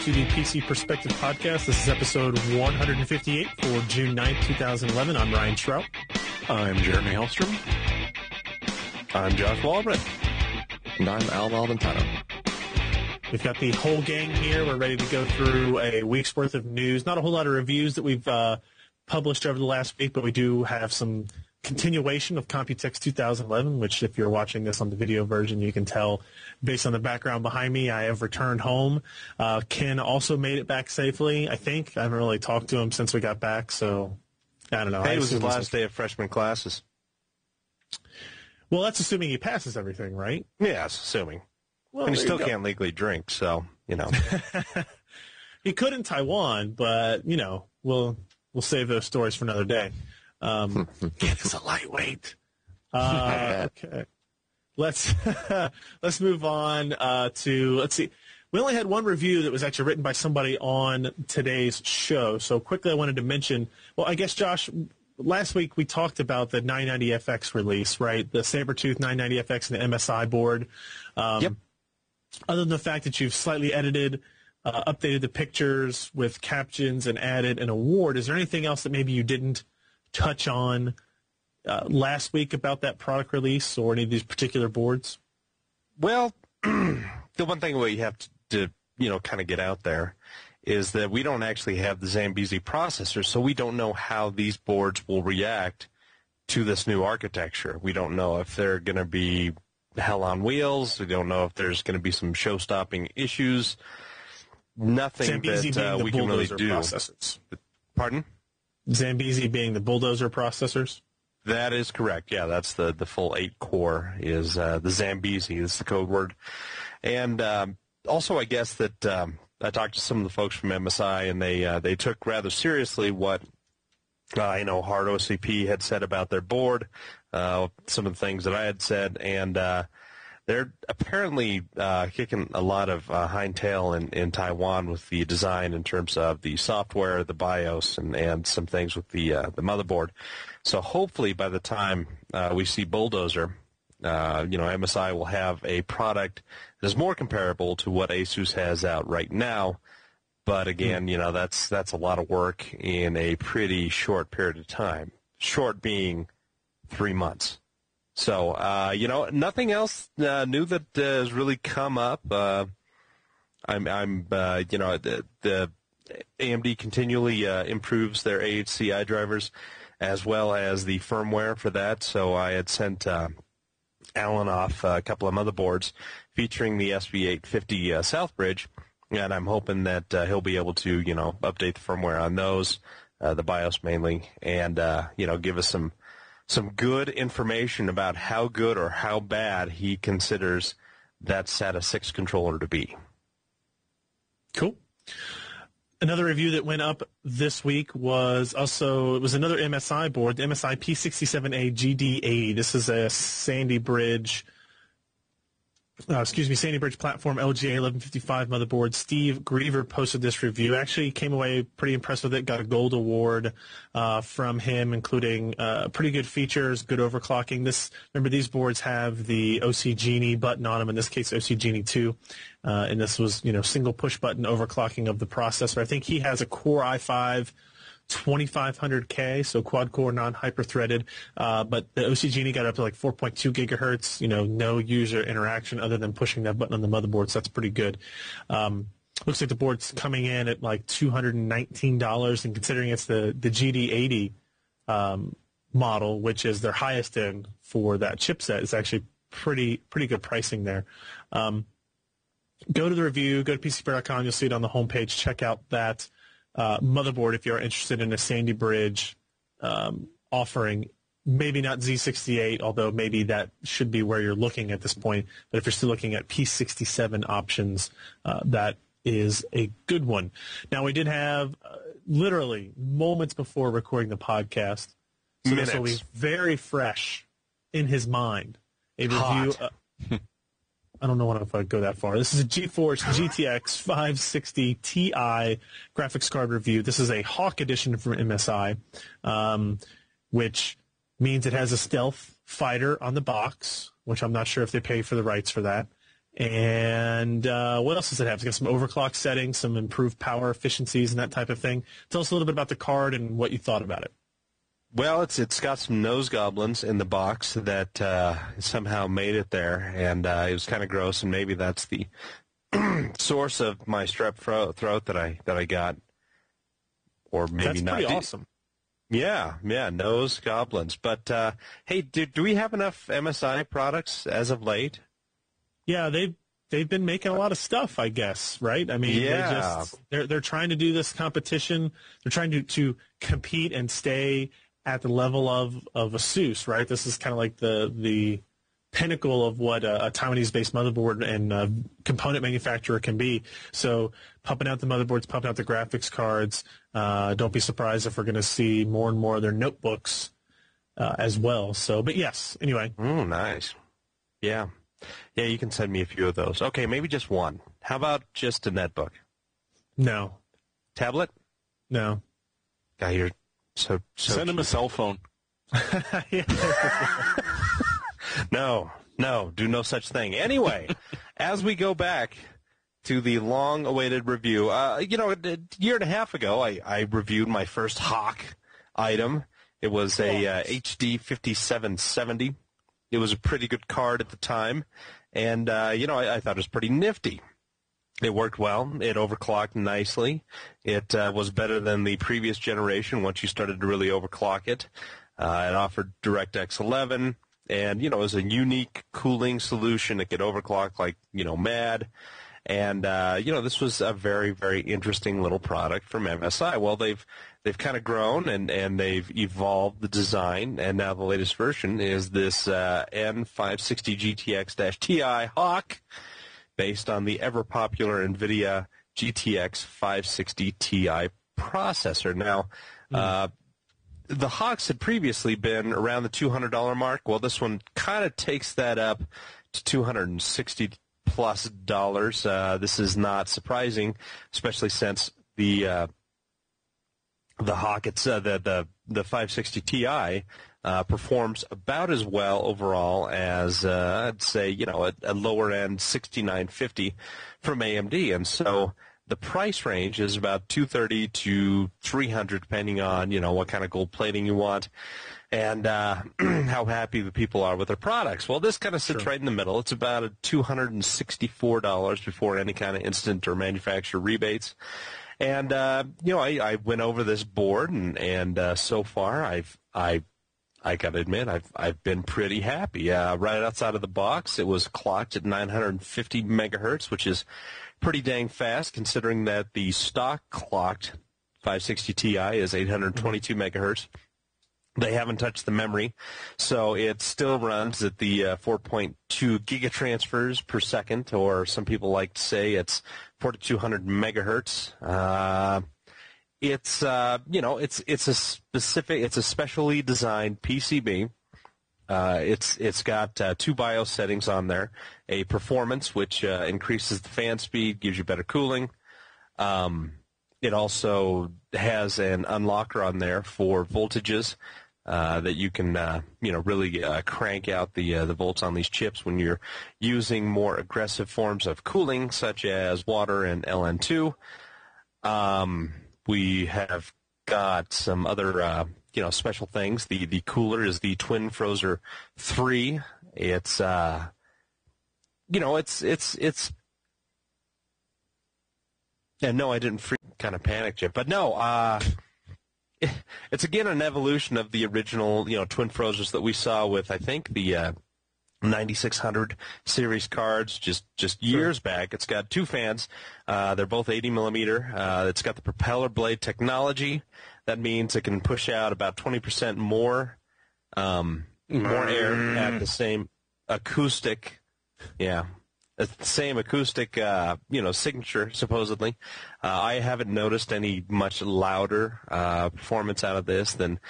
to the PC Perspective Podcast. This is episode 158 for June 9th, 2011. I'm Ryan Trout. I'm Jeremy Hellstrom. I'm Josh Walbert. And I'm Al Malventano. We've got the whole gang here. We're ready to go through a week's worth of news. Not a whole lot of reviews that we've published over the last week, but we do have some continuation of Computex 2011, which if you're watching this on the video version, you can tell based on the background behind me, I have returned home. Ken also made it back safely, I think. I haven't really talked to him since we got back, so I don't know. Hey, it was his last day of freshman classes. Well, that's assuming he passes everything, right? Yeah, it's assuming. Well, and he still can't legally drink, so, you know. He could in Taiwan, but, you know, we'll save those stories for another day. Get us a lightweight. Okay. Let's move on to, let's see. We only had one review that was actually written by somebody on today's show. So quickly I wanted to mention, well, I guess, Josh, last week we talked about the 990FX release, right? The Sabertooth 990FX and the MSI board. Yep. Other than the fact that you've slightly edited, updated the pictures with captions and added an award, is there anything else that maybe you didn't touch on last week about that product release or any of these particular boards? Well, the one thing we have to kind of get out there is that we don't actually have the Zambezi processor, so we don't know how these boards will react to this new architecture. We don't know if they're going to be hell on wheels. We don't know if there's going to be some show-stopping issues. Nothing Zambezi that we can really do. Processors. Pardon? Zambezi being the bulldozer processors? That is correct. Yeah, that's the full 8-core is the Zambezi is the code word. And also I guess that I talked to some of the folks from MSI, and they took rather seriously what Hard OCP had said about their board, some of the things that I had said, and they're apparently kicking a lot of hindtail in Taiwan with the design in terms of the software, the BIOS, and some things with the motherboard. So hopefully by the time we see Bulldozer, MSI will have a product that is more comparable to what Asus has out right now. But again, that's a lot of work in a pretty short period of time. Short being 3 months. So, nothing else new that has really come up. The AMD continually improves their AHCI drivers as well as the firmware for that. So I had sent Alan off a couple of motherboards featuring the SV850 Southbridge, and I'm hoping that he'll be able to, update the firmware on those, the BIOS mainly, and, give us some good information about how good or how bad he considers that SATA 6 controller to be. Cool. Another review that went up this week was another MSI board, the MSI P67A GD80. This is a Sandy Bridge platform LGA 1155 motherboard. Steve Griever posted this review. Actually came away pretty impressed with it. Got a gold award from him, including pretty good features, good overclocking. Remember, these boards have the OC Genie button on them. In this case, OC Genie 2. And this was, single push button overclocking of the processor. I think he has a Core i5 2500K, so quad-core, non-hyper-threaded, but the OC Genie got up to like 4.2 gigahertz, no user interaction other than pushing that button on the motherboard, so that's pretty good. Looks like the board's coming in at like $219, and considering it's the GD80 model, which is their highest end for that chipset, it's actually pretty good pricing there. Go to the review, go to PCPer.com, you'll see it on the homepage, check out that motherboard if you're interested in a Sandy Bridge offering. Maybe not Z68, although maybe that should be where you're looking at this point. But if you're still looking at P67 options, that is a good one. Now, we did have literally moments before recording the podcast, so this will be very fresh in his mind. A review. I don't know if I'd go that far. This is a GeForce GTX 560 Ti graphics card review. This is a Hawk edition from MSI, which means it has a stealth fighter on the box, which I'm not sure if they pay for the rights for that. And what else does it have? It's got some overclock settings, some improved power efficiencies, and that type of thing. Tell us a little bit about the card and what you thought about it. Well, it's got some nose goblins in the box that somehow made it there, and it was kind of gross, and maybe that's the source of my strep throat that I got, or maybe That's not. pretty awesome. Yeah, nose goblins. But hey, do we have enough MSI products as of late? Yeah, they've been making a lot of stuff, I guess, right? I mean, Yeah. they're trying to do this competition. They're trying to compete and stay at the level of ASUS, right? This is kind of like the pinnacle of what a Taiwanese-based motherboard and component manufacturer can be. So pumping out the motherboards, pumping out the graphics cards. Don't be surprised if we're going to see more and more of their notebooks as well. So, but yes, anyway. Nice. Yeah, you can send me a few of those. Okay, maybe just one. How about just a netbook? No. Tablet? No. God, you're so Send him a cell phone. No, do no such thing. Anyway, as we go back to the long-awaited review, a year and a half ago, I reviewed my first Hawk item. It was a HD 5770. It was a pretty good card at the time, and I thought it was pretty nifty. It worked well. It overclocked nicely. It was better than the previous generation once you started to really overclock it. It offered DirectX 11, and, it was a unique cooling solution. It could overclock like, mad. And, this was a very, very interesting little product from MSI. Well, they've kind of grown, and they've evolved the design, and now the latest version is this N560 GTX-Ti Hawk, based on the ever-popular NVIDIA GTX 560 Ti processor. Now, the Hawks had previously been around the $200 mark. Well, this one kind of takes that up to $260+ dollars. This is not surprising, especially since the Hawk, the 560 Ti performs about as well overall as I'd say a lower end 6950 from AMD, and so the price range is about $230 to $300 depending on what kind of gold plating you want and how happy the people are with their products. Well, this kind of sits right in the middle. It's about $264 before any kind of instant or manufacturer rebates. And I went over this board, and so far I got to admit, I've been pretty happy. Right outside of the box, it was clocked at 950 megahertz, which is pretty dang fast, considering that the stock clocked 560 Ti is 822 megahertz. They haven't touched the memory, so it still runs at the 4.2 gigatransfers per second, or some people like to say it's 4,200 megahertz. It's a specially designed PCB. It's got two BIOS settings on there. A performance, which increases the fan speed, gives you better cooling. It also has an unlocker on there for voltages that you can really crank out the volts on these chips when you're using more aggressive forms of cooling, such as water and LN2. We have got some other special things. The cooler is the Twin Frozer 3. It's and no, I didn't kind of panic yet, but no, it's again an evolution of the original Twin Frozers that we saw with, I think, the 9600 series cards just years back. It's got two fans. They're both 80 millimeter. It's got the propeller blade technology. That means it can push out about 20% more air at the same acoustic. Yeah. It's the same acoustic, signature, supposedly. I haven't noticed any much louder performance out of this than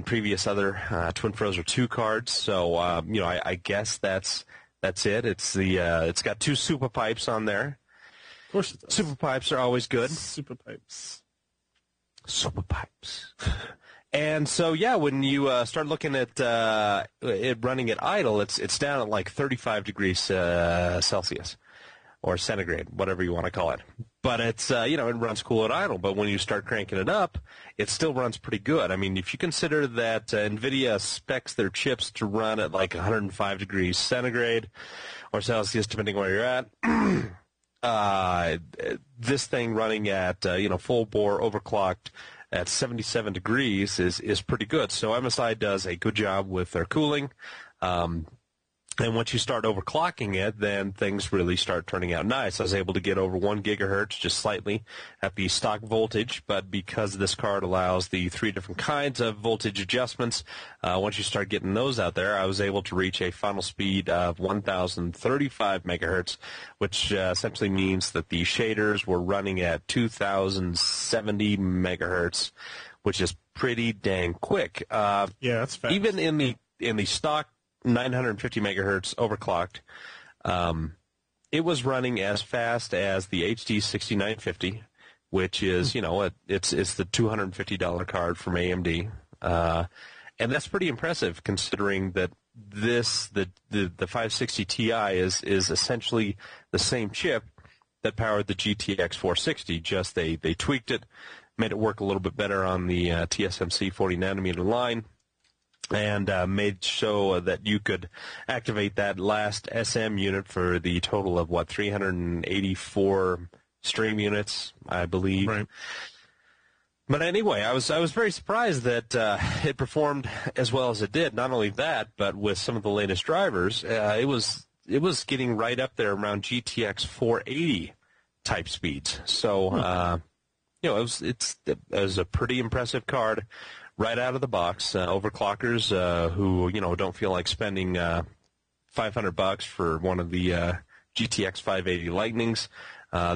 previous other Twin Frozer 2 cards. So, I guess that's it. It's got two super pipes on there. Of course it does. Super pipes are always good. Super pipes. Super pipes. And so, yeah, when you start looking at it running at idle, it's down at like 35 degrees Celsius or centigrade, whatever you want to call it. But it's, it runs cool at idle. But when you start cranking it up, it still runs pretty good. I mean, if you consider that NVIDIA specs their chips to run at like 105 degrees centigrade or Celsius, depending where you're at, this thing running at, full bore overclocked at 77 degrees is pretty good. So MSI does a good job with their cooling. And once you start overclocking it, then things really start turning out nice. I was able to get over 1 gigahertz just slightly at the stock voltage, but because this card allows the 3 different kinds of voltage adjustments, once you start getting those out there, I was able to reach a final speed of 1,035 megahertz, which essentially means that the shaders were running at 2,070 megahertz, which is pretty dang quick. Yeah, that's fast. Even in the stock 950 megahertz overclocked, it was running as fast as the HD 6950, which is, it's the $250 card from AMD, and that's pretty impressive considering that the 560 Ti is essentially the same chip that powered the GTX 460. Just they tweaked it, made it work a little bit better on the TSMC 40 nanometer line, and made so that you could activate that last SM unit for the total of, 384 stream units, I believe. Right. But anyway, I was very surprised that it performed as well as it did. Not only that, but with some of the latest drivers, it was getting right up there around GTX 480 type speeds. So, it was a pretty impressive card right out of the box. Overclockers who don't feel like spending $500 for one of the GTX 580 Lightnings,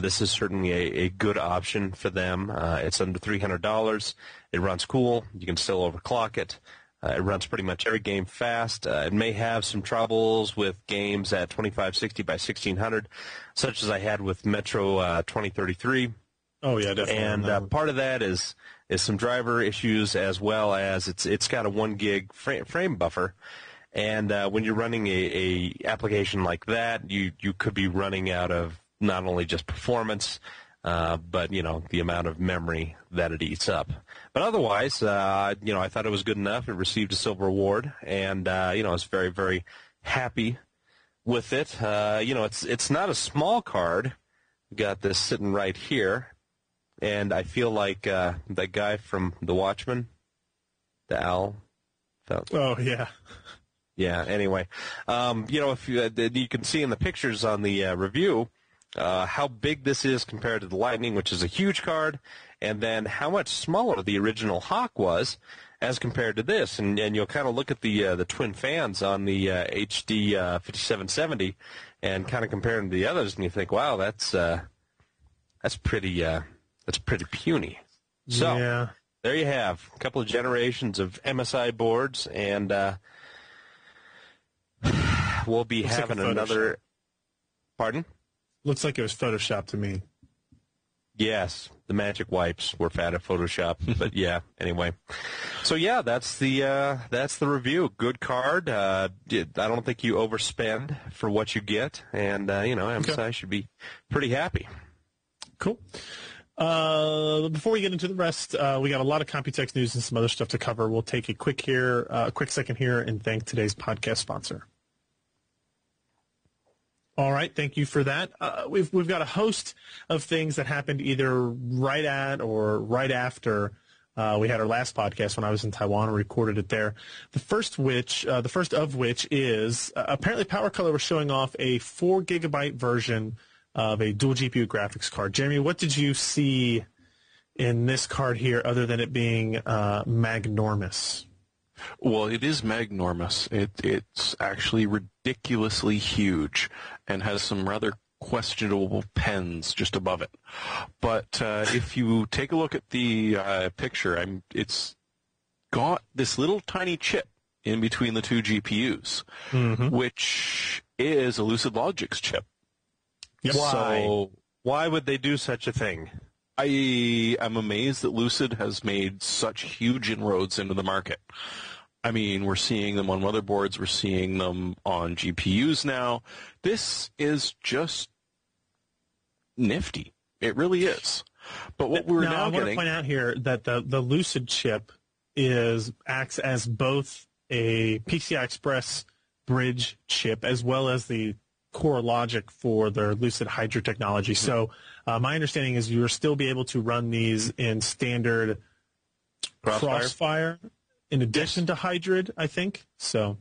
this is certainly a good option for them. It's under $300. It runs cool. You can still overclock it. It runs pretty much every game fast. It may have some troubles with games at 2560 by 1600, such as I had with Metro 2033. Oh yeah, definitely. And part of that is some driver issues, as well as it's got a 1 gig frame buffer, and when you're running a application like that, you could be running out of not only just performance, but the amount of memory that it eats up. But otherwise, I thought it was good enough. It received a silver award, and I was very, very happy with it. It's not a small card. Got this sitting right here. And I feel like that guy from The Watchmen, the owl. Oh, yeah. Yeah, anyway. If you can see in the pictures on the review how big this is compared to the Lightning, which is a huge card, and then how much smaller the original Hawk was as compared to this. And you'll kind of look at the twin fans on the HD 5770 and kind of compare them to the others, and you think, wow, that's pretty... That's pretty puny. So, yeah. There you have a couple of generations of MSI boards, and we'll be having another... Pardon? Looks like it was Photoshopped to me. Yes, the magic wipes were fat at Photoshop, but yeah, anyway. So yeah, that's the review. Good card. I don't think you overspend for what you get, and MSI should be pretty happy. Cool. Before we get into the rest, we got a lot of Computex news and some other stuff to cover. We'll take a quick second here and thank today's podcast sponsor. All right, thank you for that. We've got a host of things that happened either right at or right after we had our last podcast when I was in Taiwan and recorded it there. The first of which is apparently PowerColor was showing off a 4 gigabyte version of a dual GPU graphics card. Jeremy, what did you see in this card here other than it being magnormous? Well, it is magnormous. It's actually ridiculously huge and has some rather questionable pens just above it. But if you take a look at the picture, it's got this little tiny chip in between the two GPUs, which is a Lucid Logic's chip. Why would they do such a thing? I am amazed that Lucid has made such huge inroads into the market. I mean, we're seeing them on motherboards. We're seeing them on GPUs now. This is just nifty. It really is. But what we're now I want to getting... point out here that the Lucid chip acts as both a PCI Express bridge chip as well as the core logic for their Lucid Hydra technology. So my understanding is you'll still be able to run these in standard Crossfire in addition to Hydrid, I think. So,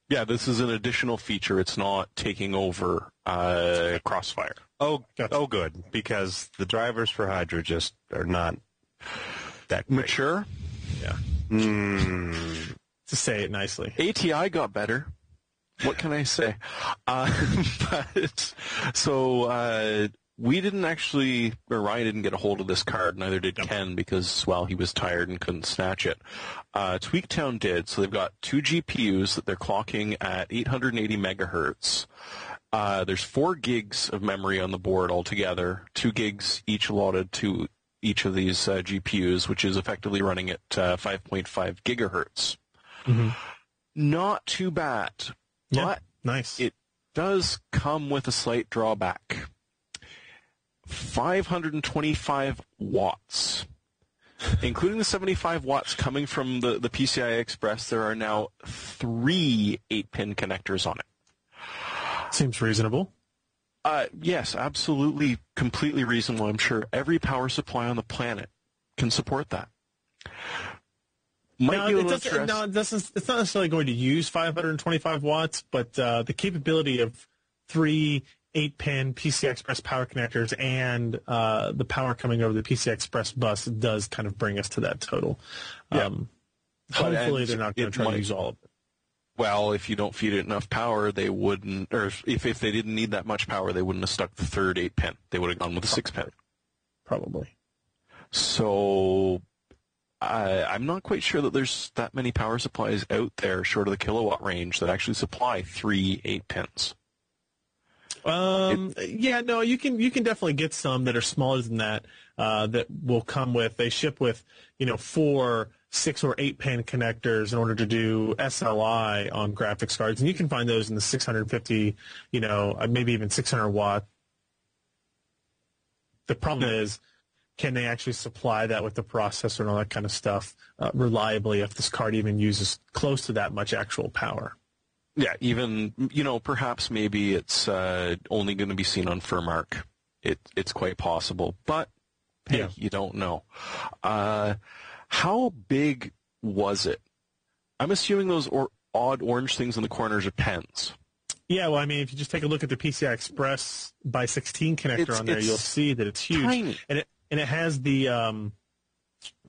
yeah, this is an additional feature. It's not taking over Crossfire. Oh, Gotcha. oh, good, because the drivers for Hydra just are not that great. Mature? Yeah. To say it nicely. ATI got better. What can I say? We didn't actually, or Ryan didn't get a hold of this card, neither did Ken, because, well, he was tired and couldn't snatch it. Tweaktown did, so they've got two GPUs that they're clocking at 880 megahertz. There's 4 gigs of memory on the board altogether, 2 gigs each allotted to each of these GPUs, which is effectively running at 5.5 gigahertz. Mm-hmm. Not too bad, but nice. It does come with a slight drawback. 525 watts. Including the 75 watts coming from the PCI Express, there are now 3 8-pin connectors on it. Seems reasonable. Yes, absolutely, completely reasonable. I'm sure every power supply on the planet can support that. It's not necessarily going to use 525 watts, but the capability of 3 8-pin PCI Express power connectors and the power coming over the PCI Express bus does kind of bring us to that total. Yeah. Hopefully they're not going to try to use all of it. Well, if you don't feed it enough power, they wouldn't, or if they didn't need that much power, they wouldn't have stuck the third 8-pin. They would have gone with a 6-pin. Probably. So I'm not quite sure that there's that many power supplies out there short of the kilowatt range that actually supply 3 8-pins. You can definitely get some that are smaller than that that will come with. They ship with 4, 6, or 8-pin connectors in order to do SLI on graphics cards, and you can find those in the 650, maybe even 600 watt. The problem is, can they actually supply that with the processor and all that kind of stuff reliably if this card even uses close to that much actual power? Yeah, even, perhaps maybe it's only going to be seen on Furmark. It's quite possible, but hey, yeah. You don't know. How big was it? I'm assuming those odd orange things in the corners are pens. Yeah, well, I mean, if you just take a look at the PCI Express by 16 connector on there, you'll see that it's huge. Tiny. And it has the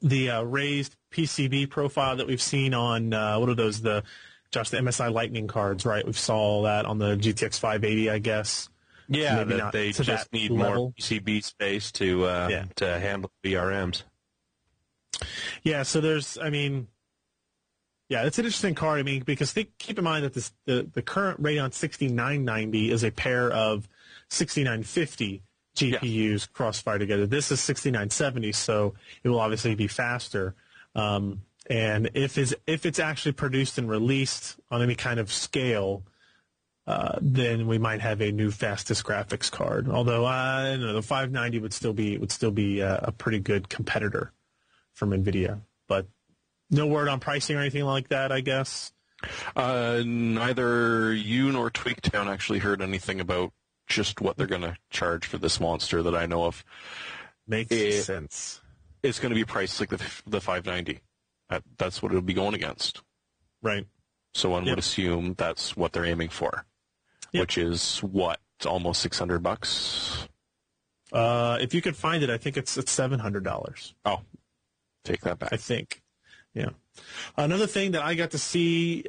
raised PCB profile that we've seen on, what are those, the MSI Lightning cards, right? We saw that on the GTX 580, I guess. Yeah, that they just need more PCB space to handle VRMs. Yeah, so it's an interesting card. I mean, because keep in mind that the current Radeon 6990 is a pair of 6950 GPUs crossfire together. This is 6970, so it will obviously be faster. And if it's actually produced and released on any kind of scale, then we might have a new fastest graphics card. Although the 590 would still be a pretty good competitor from NVIDIA. But no word on pricing or anything like that, I guess. Neither you nor Tweaktown actually heard anything about just what they're going to charge for this monster that I know of. Makes sense. It's going to be priced like the 590. That's what it'll be going against. Right. So one would assume that's what they're aiming for, which is what, almost $600? If you could find it, I think it's $700. Oh, take that back. I think. Yeah. Another thing that I got to see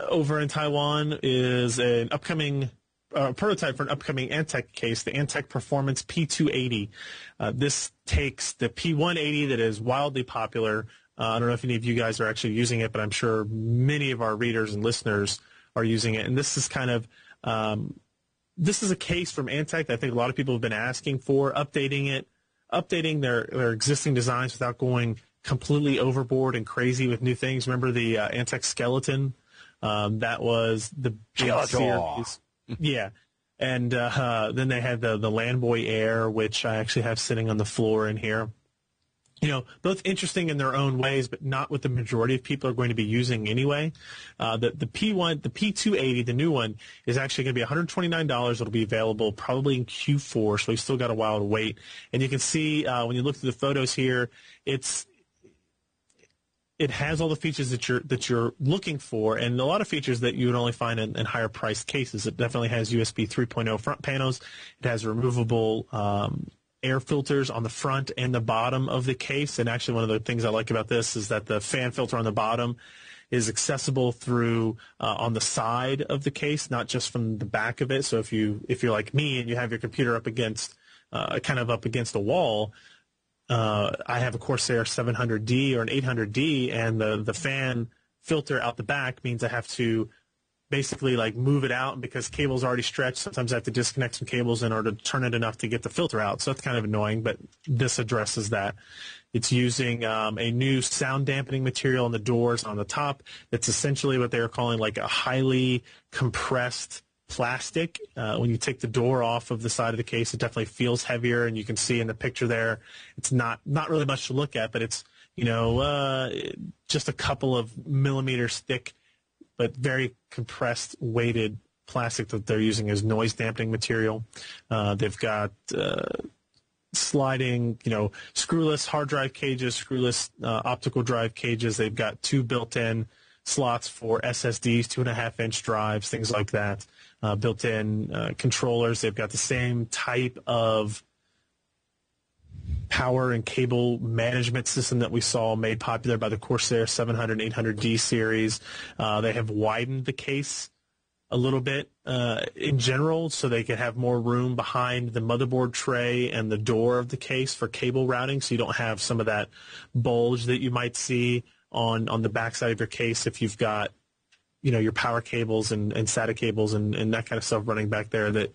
over in Taiwan is an upcoming prototype for an upcoming Antec case, the Antec Performance P280. This takes the P180 that is wildly popular. I don't know if any of you guys are actually using it, but I'm sure many of our readers and listeners are using it. And this is kind of this is a case from Antec that I think a lot of people have been asking for, updating it updating their existing designs without going completely overboard and crazy with new things. Remember the Antec Skeleton? That was the big series. Yeah. And then they had the Landboy Air, which I actually have sitting on the floor in here. You know, both interesting in their own ways, but not what the majority of people are going to be using anyway. The P1, the P280, the new one, is actually going to be $129. It'll be available probably in Q4, so we've still got a while to wait. And you can see when you look through the photos here, it has all the features that you're looking for, and a lot of features that you would only find in higher priced cases. It definitely has USB 3.0 front panels. It has removable air filters on the front and the bottom of the case. And actually, one of the things I like about this is that the fan filter on the bottom is accessible through on the side of the case, not just from the back of it. So if you're like me and you have your computer up against kind of up against a wall. I have a Corsair 700D or an 800D, and the fan filter out the back means I have to basically like move it out, and because cable's already stretched, sometimes I have to disconnect some cables in order to turn it enough to get the filter out. So that's kind of annoying, but this addresses that. It's using a new sound dampening material on the doors on the top. It's essentially what they're calling like a highly compressed plastic. When you take the door off of the side of the case, it definitely feels heavier, and you can see in the picture there, it's not really much to look at, but it's, just a couple of millimeters thick, but very compressed, weighted plastic that they're using as noise dampening material. They've got sliding, screwless hard drive cages, screwless optical drive cages. They've got 2 built-in slots for SSDs, 2.5-inch drives, things like that. Built-in controllers. They've got the same type of power and cable management system that we saw made popular by the Corsair 700 and 800D series. They have widened the case a little bit in general, so they can have more room behind the motherboard tray and the door of the case for cable routing, so you don't have some of that bulge that you might see on the backside of your case if you've got your power cables and SATA cables and that kind of stuff running back there that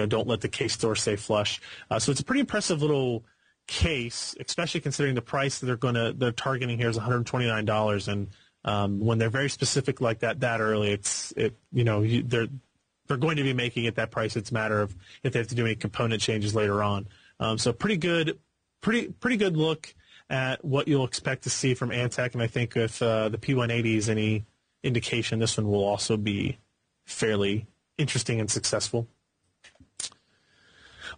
don't let the case door stay flush. So it's a pretty impressive little case, especially considering the price that they're targeting here is $129, and when they're very specific like that early, they're going to be making it that price. It's a matter of if they have to do any component changes later on. So pretty good look at what you'll expect to see from Antec, and I think if the P180 is any indication, this one will also be fairly interesting and successful.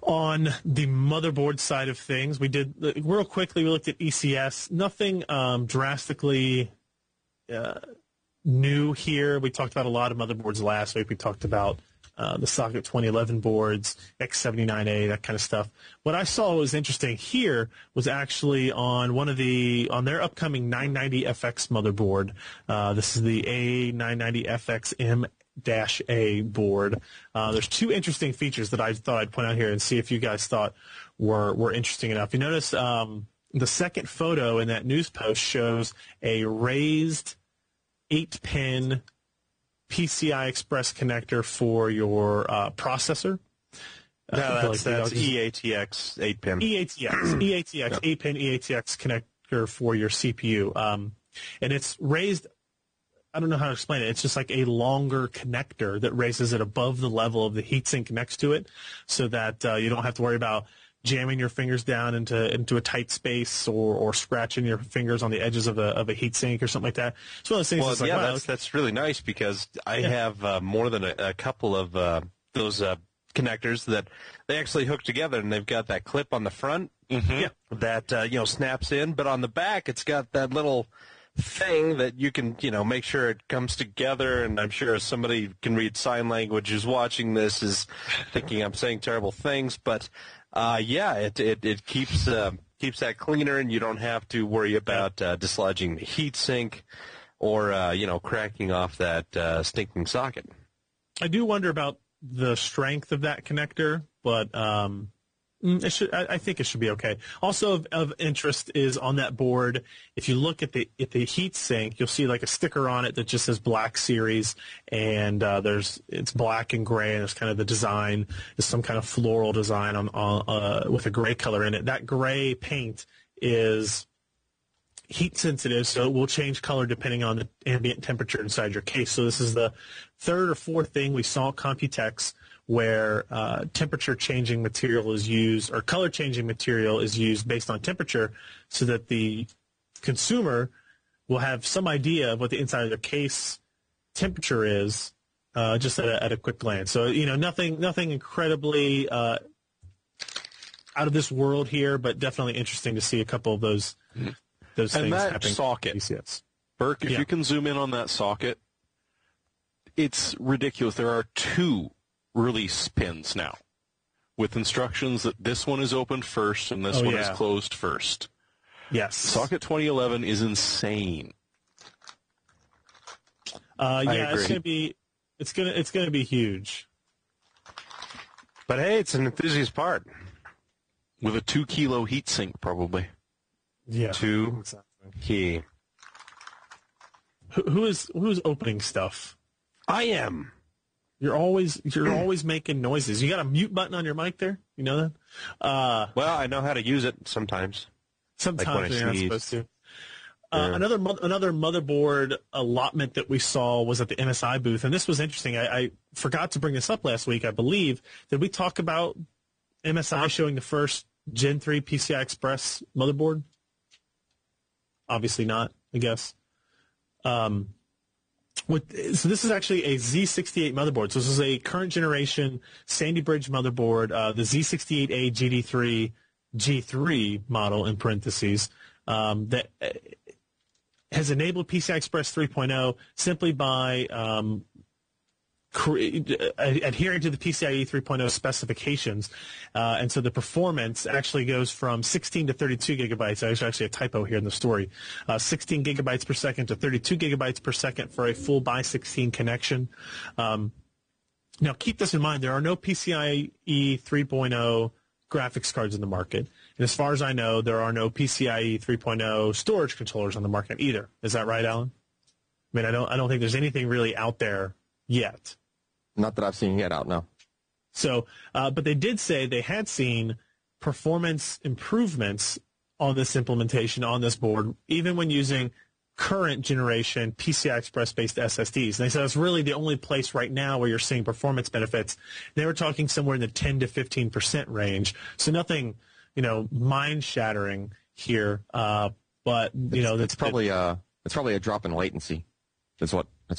On the motherboard side of things, we did real quickly. We looked at ECS. Nothing drastically new here. We talked about a lot of motherboards last week. We talked about the Socket 2011 boards, X79A, that kind of stuff. What I saw was interesting here was actually on their upcoming 990FX motherboard. This is the A990FX-M-A board. There's 2 interesting features that I thought I'd point out here and see if you guys thought were interesting enough. You notice the second photo in that news post shows a raised 8-pin PCI Express connector for your processor. No, that's EATX 8-pin. EATX, Yep. 8-pin EATX connector for your CPU. And it's raised, I don't know how to explain it. It's just like a longer connector that raises it above the level of the heatsink next to it so that you don't have to worry about jamming your fingers down into a tight space or scratching your fingers on the edges of a heatsink or something like that. It's one of those things. Well, that's like, wow, that's really nice because I have more than a couple of those connectors that they actually hook together, and they've got that clip on the front that snaps in, but on the back it's got that little thing that you can make sure it comes together. And I'm sure somebody can read sign language who's watching this is thinking I'm saying terrible things, but it keeps that cleaner, and you don't have to worry about dislodging the heatsink or cracking off that stinking socket. I do wonder about the strength of that connector, but I think it should be okay. Also of interest is on that board, if you look at the heat sink, you'll see like a sticker on it that just says Black Series, and it's black and gray, and there's kind of the design is some kind of floral design on with a gray color in it. That gray paint is heat sensitive, so it will change color depending on the ambient temperature inside your case. So this is the third or fourth thing we saw at Computex where temperature changing material is used, or color changing material is used based on temperature, so that the consumer will have some idea of what the inside of their case temperature is just at a quick glance. So, nothing incredibly out of this world here, but definitely interesting to see a couple of those things and that happening. Socket, Burke, if you can zoom in on that socket, it's ridiculous. There are 2 release pins now with instructions that this one is opened first and this one is closed first. Yes. Socket 2011 is insane. It's gonna be huge. But hey, it's an enthusiast part. With a 2 kilo heatsink, probably. Yeah. 2 key. Who's opening stuff? I am. You're always making noises. You got a mute button on your mic there? You know that? Well, I know how to use it sometimes. Sometimes like you're not supposed to. Another motherboard allotment that we saw was at the MSI booth, and this was interesting. I forgot to bring this up last week, I believe. Did we talk about MSI showing the first Gen 3 PCI Express motherboard? Obviously not, I guess. So this is actually a Z68 motherboard. So this is a current generation Sandy Bridge motherboard, the Z68A GD3 G3 model in parentheses, that has enabled PCI Express 3.0 simply by adhering to the PCIe 3.0 specifications. And so the performance actually goes from 16 to 32 gigabytes. There's actually a typo here in the story. 16 gigabytes per second to 32 gigabytes per second for a full by 16 connection. Now, keep this in mind. There are no PCIe 3.0 graphics cards in the market. And as far as I know, there are no PCIe 3.0 storage controllers on the market either. Is that right, Alan? I mean, I don't think there's anything really out there yet. Not that I've seen yet out, no. So, but they did say they had seen performance improvements on this implementation, on this board, even when using current generation PCI Express-based SSDs. And they said it's really the only place right now where you're seeing performance benefits. They were talking somewhere in the 10 to 15% range. So nothing, mind-shattering here. But it's probably a drop in latency. That's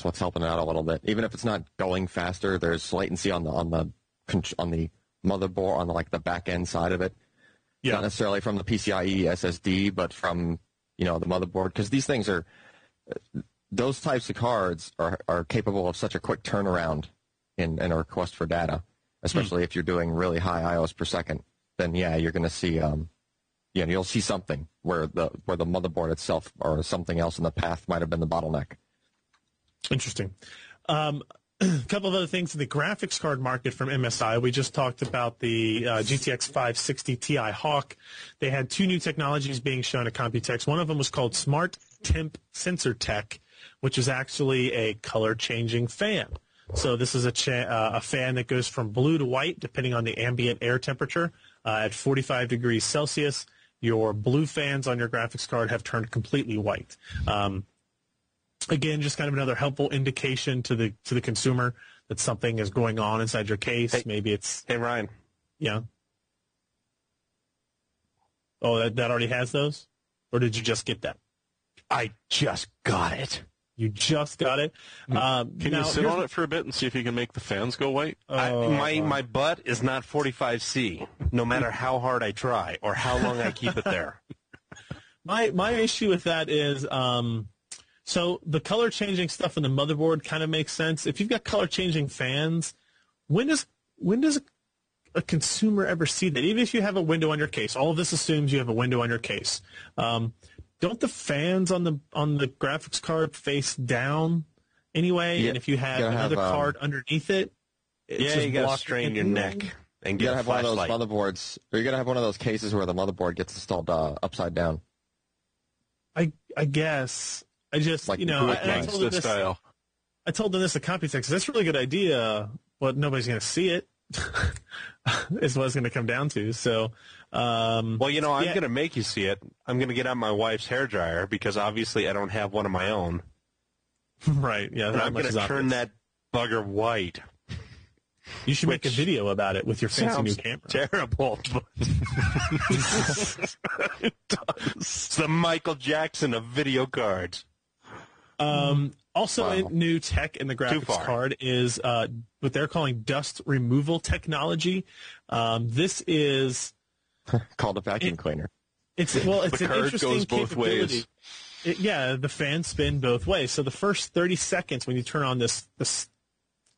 what's helping it out a little bit. Even if it's not going faster, there's latency on the motherboard, on the back end side of it. Yeah. Not necessarily from the PCIe SSD, but from the motherboard, because these things those types of cards are capable of such a quick turnaround in a request for data, especially if you're doing really high IOs per second. Then you're going to see you'll see something where the motherboard itself or something else in the path might have been the bottleneck. Interesting. A couple of other things in the graphics card market from MSI. We just talked about the GTX 560 Ti Hawk. They had 2 new technologies being shown at Computex. One of them was called Smart Temp Sensor Tech, which is actually a color-changing fan. So this is a fan that goes from blue to white, depending on the ambient air temperature. At 45 degrees Celsius, your blue fans on your graphics card have turned completely white. Again, just kind of another helpful indication to the consumer that something is going on inside your case. Hey, Ryan. Yeah. Oh, that already has those? Or did you just get that? I just got it. You just got it? Can you sit on it for a bit and see if you can make the fans go white? My butt is not 45C, no matter how hard I try or how long I keep it there. My issue with that is... So the color changing stuff in the motherboard kind of makes sense. If you've got color changing fans, when does a consumer ever see that? Even if you have a window on your case, all of this assumes you have a window on your case. Don't the fans on the graphics card face down anyway? Yeah, and if you have another card underneath it, you got to strain your neck. and You get gotta a have one of those flashlight. motherboards, or you gotta have one of those cases where the motherboard gets installed upside down. I guess. I just, Like you know, Buick and I Gangsta told them this. style. I told them this at Computex. That's a really good idea, but nobody's going to see it. Is what it's going to come down to. So, Well, you know, I'm going to make you see it. I'm going to get out my wife's hairdryer because obviously I don't have one of my own. right? Yeah, And I'm going to turn that bugger white. You should make a video about it with your fancy new camera. Terrible. It does. It's the Michael Jackson of video cards. Also, in new tech in the graphics card is what they're calling dust removal technology. This is Called a vacuum cleaner. it's an card interesting goes both capability. ways. The fans spin both ways. So the first 30 seconds when you turn on this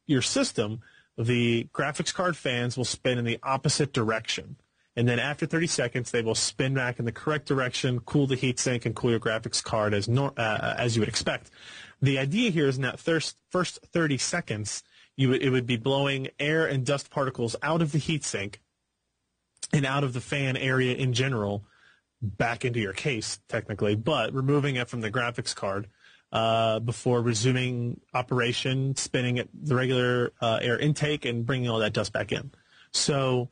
your system, the graphics card fans will spin in the opposite direction. And then after 30 seconds, they will spin back in the correct direction, cool the heatsink, and cool your graphics card as you would expect. The idea here is in that first 30 seconds, it would be blowing air and dust particles out of the heatsink and out of the fan area in general back into your case, technically, but removing it from the graphics card before resuming operation, spinning at the regular air intake, and bringing all that dust back in. So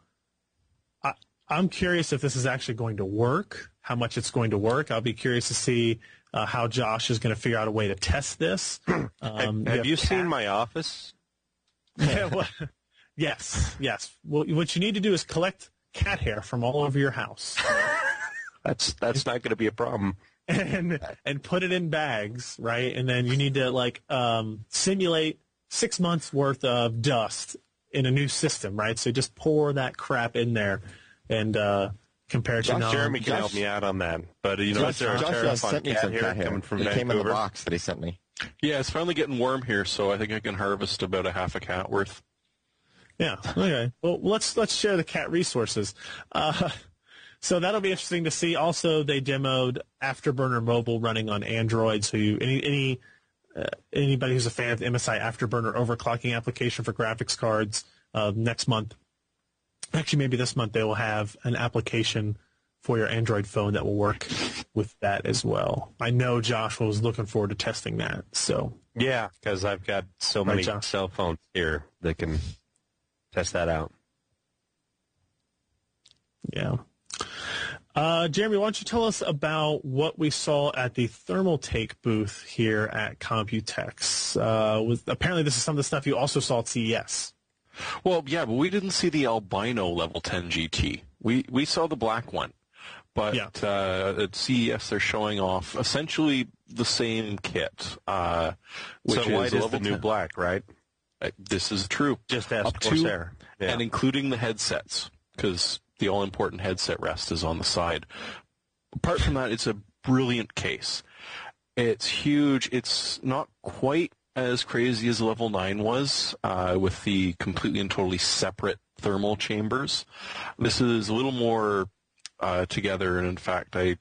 I'm curious if this is actually going to work, how much it's going to work. I'll be curious to see how Josh is going to figure out a way to test this. Have you seen my office? Yeah, well, yes. Well, what you need to do is collect cat hair from all over your house That's not going to be a problem. and put it in bags, right? And then you need to simulate 6 months worth of dust in a new system, right? So just pour that crap in there and compare it to now. Jeremy can help me out on that. But Josh sent me some cat hair. coming from It came in the Vancouver? box that he sent me. Yeah, it's finally getting warm here, so I think I can harvest about a half a cat worth. Yeah. Okay. Well, let's share the cat resources. So that'll be interesting to see. Also, they demoed Afterburner Mobile running on Android. So anybody who's a fan of the MSI Afterburner overclocking application for graphics cards next month. Actually, maybe this month they will have an application for your Android phone that will work with that as well. I know Josh was looking forward to testing that. So Yeah, because I've got so many cell phones here that can test that out. yeah. Jeremy, why don't you tell us about what we saw at the Thermaltake booth here at Computex? Apparently this is some of the stuff you also saw at CES. Well, yeah, but we didn't see the albino level 10 GT. We saw the black one. But at CES they're showing off essentially the same kit. Which So white is level the new 10. black, right? This is true. Just ask Up to Corsair. Yeah. and including the headsets, because the all-important headset rest is on the side. Apart from that, it's a brilliant case. It's huge. It's not quite as crazy as Level 9 was, with the completely and totally separate thermal chambers. This is a little more together, and in fact, I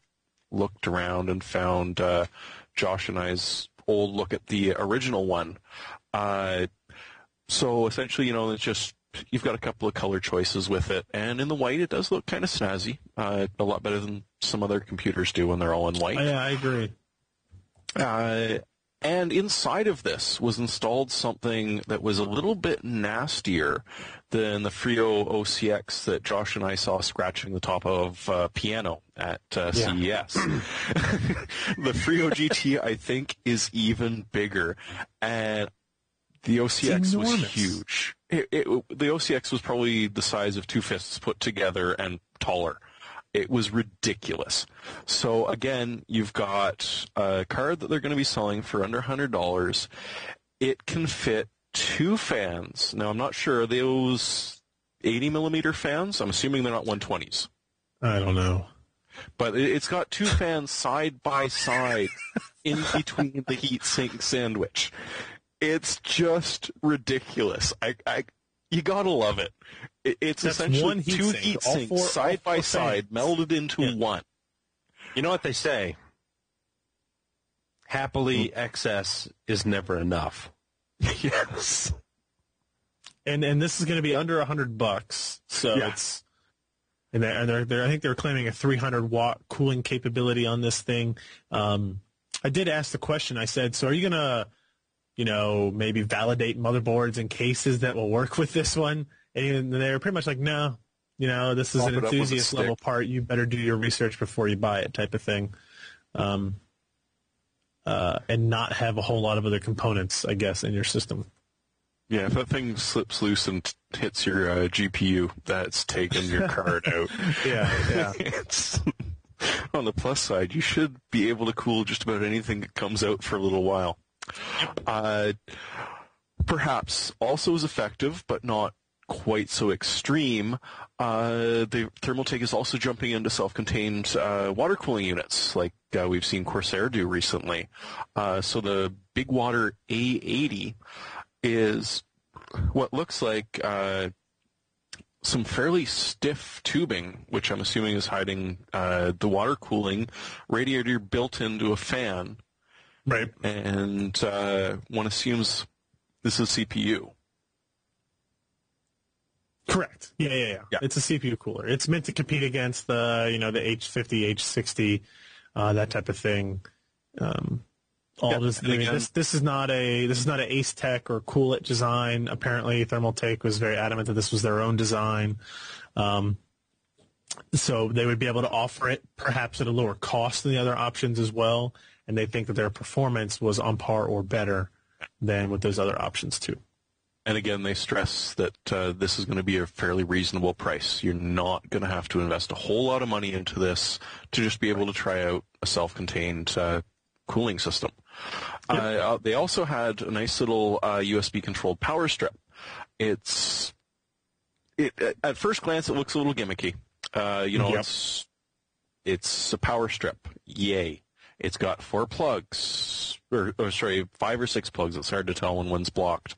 looked around and found Josh and I's old look at the original one. So essentially, it's just you've got a couple of color choices with it, and in the white, it does look kind of snazzy. A lot better than some other computers do when they're all in white. Yeah, I agree. And inside of this was installed something that was a little bit nastier than the Frio OCX that Josh and I saw scratching the top of piano at CES. The Frio GT, I think, is even bigger. And the OCX was huge. The OCX was probably the size of two fists put together and taller. It was ridiculous. So again, you've got a card that they're going to be selling for under $100. It can fit two fans. Now, I'm not sure. Are those 80-millimeter fans? I'm assuming they're not 120s. I don't know. But it's got two fans side by side in between the heatsink sandwich. It's just ridiculous. You gotta love it. It's That's essentially one two heatsink, heat all sinks four- side all by four side, fans. melded into one. You know what they say? Happily, excess is never enough. Yes. and this is going to be under $100. So it's and they're I think they're claiming a 300 watt cooling capability on this thing. I did ask the question. I said, so are you going to, maybe validate motherboards and cases that will work with this one? And they were pretty much like, no, this is an enthusiast level part. You better do your research before you buy it, type of thing. And not have a whole lot of other components, I guess, in your system. Yeah, if that thing slips loose and hits your GPU, that's taking your card out. Yeah. It's, on the plus side, you should be able to cool just about anything that comes out for a little while. Perhaps also as effective, but not quite so extreme, the Thermaltake is also jumping into self-contained water cooling units, like we've seen Corsair do recently. So the Big Water A80 is what looks like some fairly stiff tubing, which I'm assuming is hiding the water cooling radiator built into a fan. Right. And one assumes this is CPU. Correct. Yeah. It's a CPU cooler. It's meant to compete against the H50, H60, that type of thing. This is not a Ace Tech or Cool It design. Apparently, Thermaltake was very adamant that this was their own design. So they would be able to offer it perhaps at a lower cost than the other options as well. And they think that their performance was on par or better than with those other options too. And again, they stress that this is going to be a fairly reasonable price. You're not going to have to invest a whole lot of money into this to just be able to try out a self-contained cooling system. Yep. They also had a nice little USB-controlled power strip. At first glance, it looks a little gimmicky. It's a power strip. Yay. It's got 4 plugs, 5 or 6 plugs. It's hard to tell when one's blocked.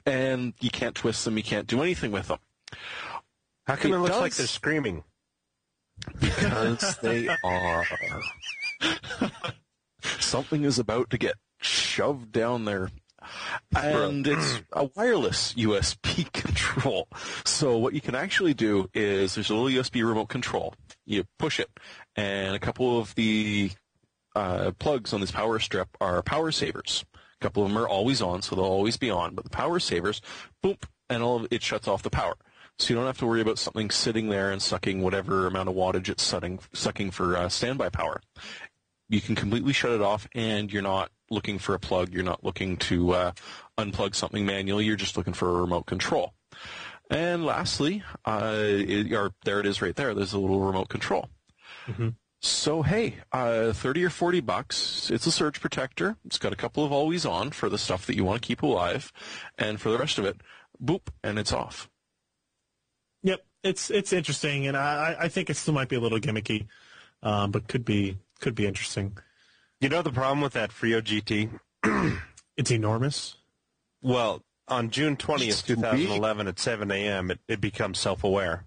And you can't twist them. You can't do anything with them. How come it looks like they're screaming? Because they are. Something is about to get shoved down there. And it's a wireless USB control. So what you can actually do is there's a little USB remote control. You push it, and a couple of the plugs on this power strip are power savers. A couple of them are always on, so they'll always be on. But the power savers, boom, and it shuts off the power. So you don't have to worry about something sitting there and sucking whatever amount of wattage it's sucking for standby power. You can completely shut it off, and you're not looking for a plug. You're not looking to unplug something manually. You're just looking for a remote control. And lastly, there it is right there. There's a little remote control. Mm-hmm. So, hey, $30 or $40. It's a surge protector. It's got a couple of always on for the stuff that you want to keep alive. And for the rest of it, boop, and it's off. Yep, it's interesting, and I think it still might be a little gimmicky, but could be interesting. You know the problem with that Frio GT? It's enormous. Well, on June 20th, 2011 at 7 a.m., it becomes self-aware.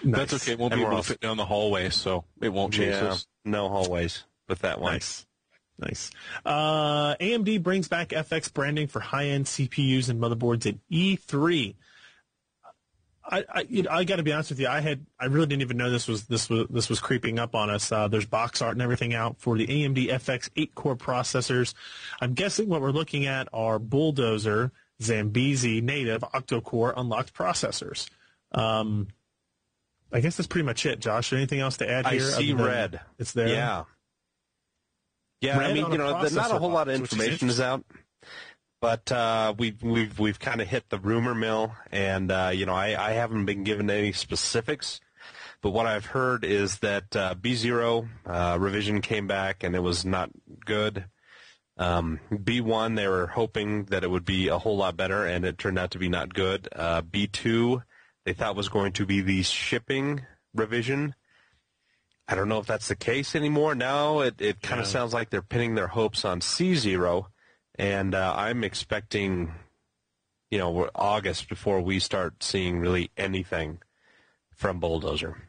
Nice. That's okay. It won't be able to fit down the hallway, so it won't chase us. No hallways with that one. Nice. AMD brings back FX branding for high-end CPUs and motherboards at E3. I got to be honest with you. I really didn't even know this was creeping up on us. There's box art and everything out for the AMD FX 8-core processors. I'm guessing what we're looking at are Bulldozer, Zambezi native octa-core unlocked processors. I guess that's pretty much it, Josh. Anything else to add here? I see red. It's there. Yeah. Red, I mean, not a whole lot of information is out, but we've kind of hit the rumor mill, and I haven't been given any specifics, but what I've heard is that B0 revision came back and it was not good. B1 they were hoping that it would be a whole lot better, and it turned out to be not good. B2 they thought was going to be the shipping revision. I don't know if that's the case anymore. Now it kind of sounds like they're pinning their hopes on C0, and I'm expecting, August before we start seeing really anything from Bulldozer.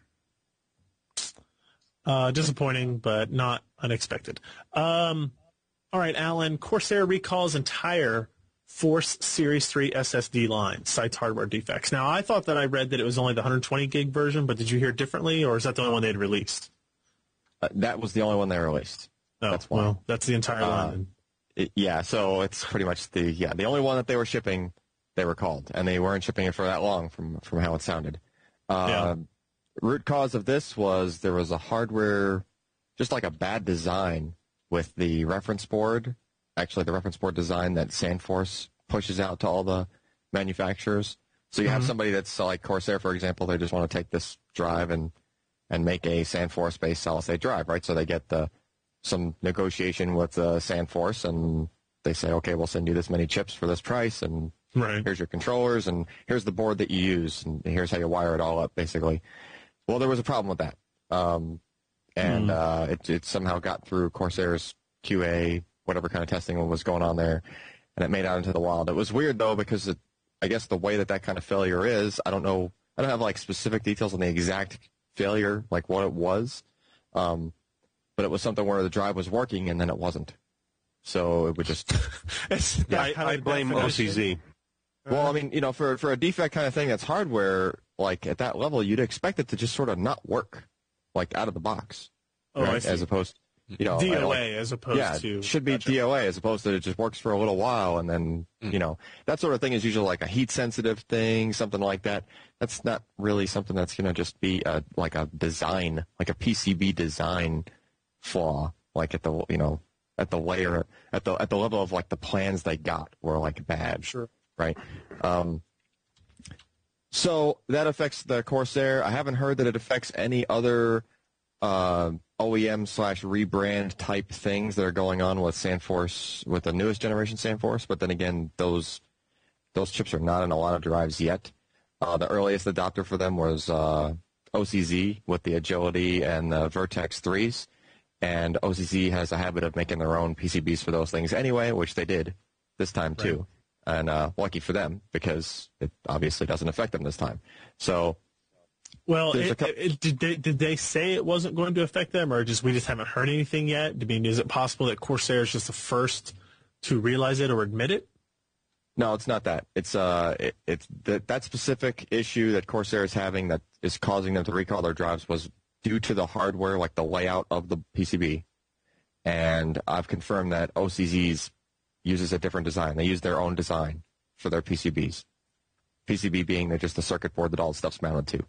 Disappointing, but not unexpected. All right, Alan, Corsair recalls entire Force Series 3 SSD line cites hardware defects. Now, I thought that I read that it was only the 120 gig version, but did you hear differently, or is that the only one they had released? That was the only one they released. Oh, that's why. Well, that's the entire line. Yeah, so it's pretty much the only one that they were shipping, they were called, and they weren't shipping it for that long from how it sounded. Root cause of this was there was a hardware, just like a bad design with the reference board. Actually, the reference board design that SandForce pushes out to all the manufacturers. So you have somebody that's like Corsair, for example, they just want to take this drive and make a SandForce-based solid-state drive, right? So they get some negotiation with SandForce, and they say, okay, we'll send you this many chips for this price, and here's your controllers, and here's the board that you use, and here's how you wire it all up, basically. Well, there was a problem with that, and it somehow got through Corsair's QA, whatever kind of testing was going on there, and it made out into the wild. It was weird, though, because I guess the way that kind of failure is, I don't know, I don't have, like, specific details on the exact failure, like what it was, but it was something where the drive was working and then it wasn't. So it would just... I blame OCZ. Well, I mean, for a defect kind of thing that's hardware, like at that level, you'd expect it to just sort of not work, like out of the box, right? I see. As opposed, DOA as opposed to... Yeah, it should be DOA as opposed to it just works for a little while and then, that sort of thing is usually like a heat-sensitive thing, something like that. That's not really something that's going to just be like a design, like a PCB design flaw, like at the, at the layer, at the level of like the plans they got were like bad. Sure. Right. So that affects the Corsair. I haven't heard that it affects any other OEM/rebrand type things that are going on with SandForce, with the newest generation SandForce. But then again, those chips are not in a lot of drives yet. The earliest adopter for them was OCZ with the Agility and the Vertex 3s. And OCZ has a habit of making their own PCBs for those things anyway, which they did this time too. And lucky for them, because it obviously doesn't affect them this time. So, well, did they say it wasn't going to affect them, or we just haven't heard anything yet? I mean, is it possible that Corsair is just the first to realize it or admit it? No, it's not that. It's that specific issue that Corsair is having that is causing them to recall their drives was due to the hardware, like the layout of the PCB. And I've confirmed that OCZ's uses a different design. They use their own design for their PCBs. PCB being they're just the circuit board that all the stuff's mounted to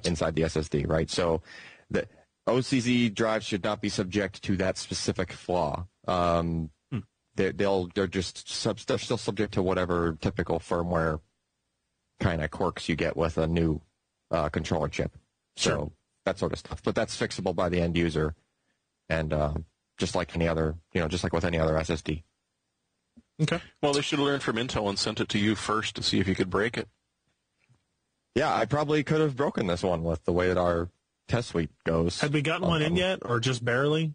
inside the SSD, right? So the OCZ drives should not be subject to that specific flaw. They're still subject to whatever typical firmware kind of quirks you get with a new controller chip. So that sort of stuff. But that's fixable by the end user, and just like any other, just like with any other SSD. Okay. Well, they should have learned from Intel and sent it to you first to see if you could break it. Yeah, I probably could have broken this one with the way that our test suite goes. Had we gotten one in yet, or just barely?